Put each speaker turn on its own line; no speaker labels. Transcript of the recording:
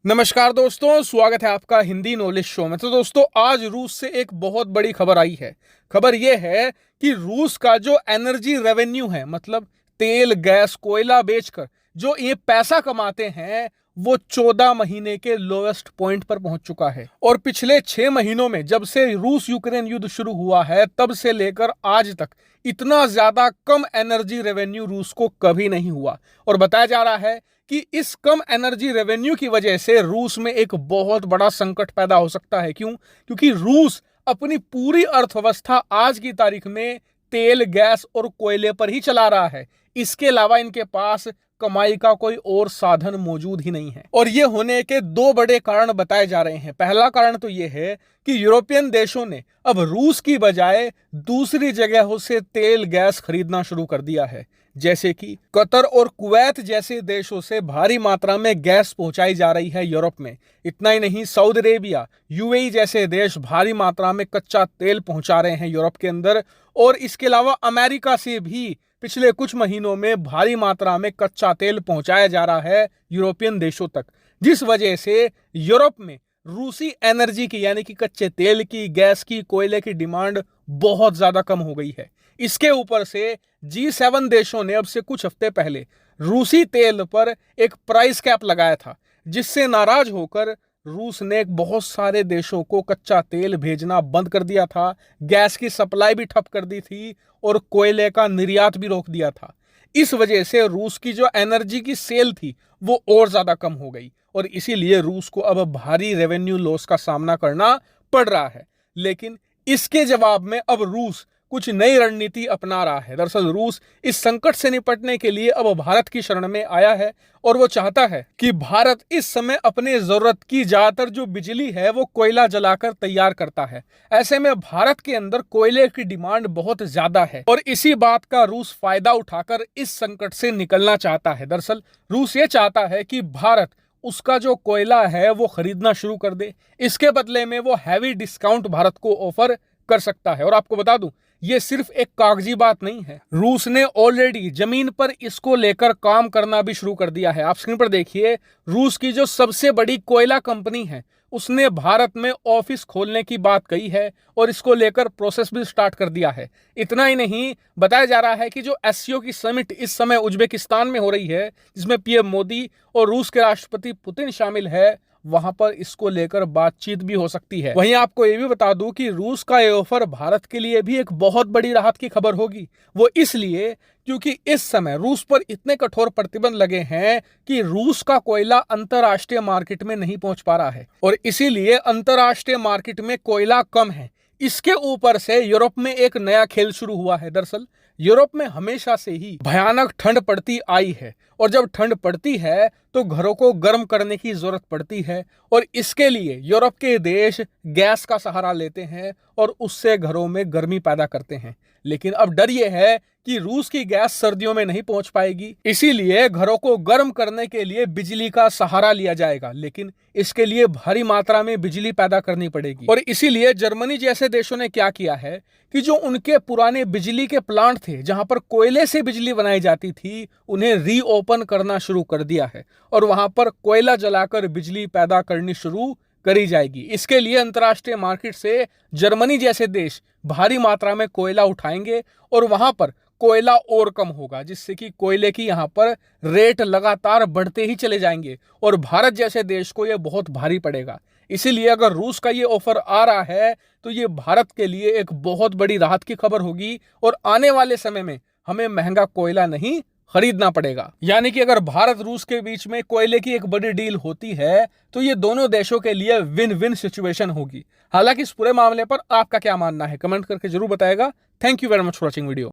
नमस्कार दोस्तों, स्वागत है आपका हिंदी नॉलेज शो में। तो दोस्तों, आज रूस से एक बहुत बड़ी खबर आई है। खबर यह है कि रूस का जो एनर्जी रेवेन्यू है, मतलब तेल, गैस, कोयला बेचकर जो ये पैसा कमाते हैं, वो 14 महीने के लोएस्ट पॉइंट पर पहुंच चुका है। और पिछले 6 महीनों में, जब से रूस यूक्रेन युद्ध शुरू हुआ है, तब से लेकर आज तक इतना ज्यादा कम एनर्जी रेवेन्यू रूस को कभी नहीं हुआ। और बताया जा रहा है कि इस कम एनर्जी रेवेन्यू की वजह से रूस में एक बहुत बड़ा संकट पैदा हो सकता है। क्यों? क्योंकि रूस अपनी पूरी अर्थव्यवस्था आज की तारीख में तेल, गैस और कोयले पर ही चला रहा है। इसके अलावा इनके पास कमाई का कोई और साधन मौजूद ही नहीं है। और ये होने के 2 बड़े कारण बताए जा रहे हैं। पहला कारण तो ये है कि यूरोपियन देशों ने अब रूस की बजाय दूसरी जगहों से तेल, गैस खरीदना शुरू कर दिया है। जैसे कि कतर और कुवैत जैसे देशों से भारी मात्रा में गैस पहुंचाई जा रही है यूरोप में। इतना ही नहीं, सऊदी अरेबिया, यूएई जैसे देश भारी मात्रा में कच्चा तेल पहुंचा रहे हैं यूरोप के अंदर। और इसके अलावा अमेरिका से भी पिछले कुछ महीनों में भारी मात्रा में कच्चा तेल पहुंचाया जा रहा है यूरोपियन देशों तक, जिस वजह से यूरोप में रूसी एनर्जी की, यानी कि कच्चे तेल की, गैस की, कोयले की डिमांड बहुत ज्यादा कम हो गई है। इसके ऊपर से G7 देशों ने अब से कुछ हफ्ते पहले रूसी तेल पर एक प्राइस कैप लगाया था, जिससे नाराज होकर रूस ने बहुत सारे देशों को कच्चा तेल भेजना बंद कर दिया था, गैस की सप्लाई भी ठप कर दी थी और कोयले का निर्यात भी रोक दिया था। इस वजह से रूस की जो एनर्जी की सेल थी वो और ज्यादा कम हो गई और इसीलिए रूस को अब भारी रेवेन्यू लॉस का सामना करना पड़ रहा है। लेकिन इसके जवाब में अब रूस कुछ नई रणनीति अपना रहा है। दरअसल रूस इस संकट से निपटने के लिए अब भारत की शरण में आया है और वो चाहता है कि भारत इस समय अपने जरूरत की ज्यादातर जो बिजली है वो कोयला जलाकर तैयार करता है। ऐसे में भारत के अंदर कोयले की डिमांड बहुत ज्यादा है और इसी बात का रूस फायदा उठाकर इस संकट से निकलना चाहता है। दरअसल रूस ये चाहता है कि भारत उसका जो कोयला है वो खरीदना शुरू कर दे। इसके बदले में वो हैवी डिस्काउंट भारत को ऑफर कर सकता है। और आपको बता दूं, ये सिर्फ एक कागजी बात नहीं है। रूस ने ऑलरेडी जमीन पर इसको लेकर काम करना भी शुरू कर दिया है। आप स्क्रीन पर देखिए, रूस की जो सबसे बड़ी कोयला कंपनी है उसने भारत में ऑफिस खोलने की बात कही है और इसको लेकर प्रोसेस भी स्टार्ट कर दिया है। इतना ही नहीं, बताया जा रहा है कि जो एससीओ की समिट इस समय उज्बेकिस्तान में हो रही है, जिसमें पीएम मोदी और रूस के राष्ट्रपति पुतिन शामिल है, वहां पर इसको लेकर बातचीत भी हो सकती है। वहीं आपको यह भी बता दूं कि रूस का ये ऑफर भारत के लिए भी एक बहुत बड़ी राहत की खबर होगी। वो इसलिए क्योंकि इस समय रूस पर इतने कठोर प्रतिबंध लगे हैं कि रूस का कोयला अंतरराष्ट्रीय मार्केट में नहीं पहुंच पा रहा है और इसीलिए अंतरराष्ट्रीय मार्केट में कोयला कम है। इसके ऊपर से यूरोप में एक नया खेल शुरू हुआ है। दरअसल यूरोप में हमेशा से ही भयानक ठंड पड़ती आई है और जब ठंड पड़ती है तो घरों को गर्म करने की जरूरत पड़ती है और इसके लिए यूरोप के देश गैस का सहारा लेते हैं और उससे घरों में गर्मी पैदा करते हैं। लेकिन अब डर यह है कि रूस की गैस सर्दियों में नहीं पहुंच पाएगी, इसीलिए घरों को गर्म करने के लिए बिजली का सहारा लिया जाएगा। लेकिन इसके लिए भारी मात्रा में बिजली पैदा करनी पड़ेगी और इसीलिए जर्मनी जैसे देशों ने क्या किया है कि जो उनके पुराने बिजली के प्लांट थे, जहां पर कोयले से बिजली बनाई जाती थी, उन्हें रीओपन करना शुरू कर दिया है और वहां पर कोयला जलाकर बिजली पैदा करनी शुरू करी जाएगी। इसके लिए अंतर्राष्ट्रीय मार्केट से जर्मनी जैसे देश भारी मात्रा में कोयला उठाएंगे और वहां पर कोयला और कम होगा, जिससे कि कोयले की यहां पर रेट लगातार बढ़ते ही चले जाएंगे और भारत जैसे देश को यह बहुत भारी पड़ेगा। इसीलिए अगर रूस का ये ऑफर आ रहा है तो ये भारत के लिए एक बहुत बड़ी राहत की खबर होगी और आने वाले समय में हमें महंगा कोयला नहीं खरीदना पड़ेगा। यानी कि अगर भारत रूस के बीच में कोयले की एक बड़ी डील होती है तो ये दोनों देशों के लिए विन विन सिचुएशन होगी। हालांकि इस पूरे मामले पर आपका क्या मानना है, कमेंट करके जरूर बताएगा। Thank you very much for watching video.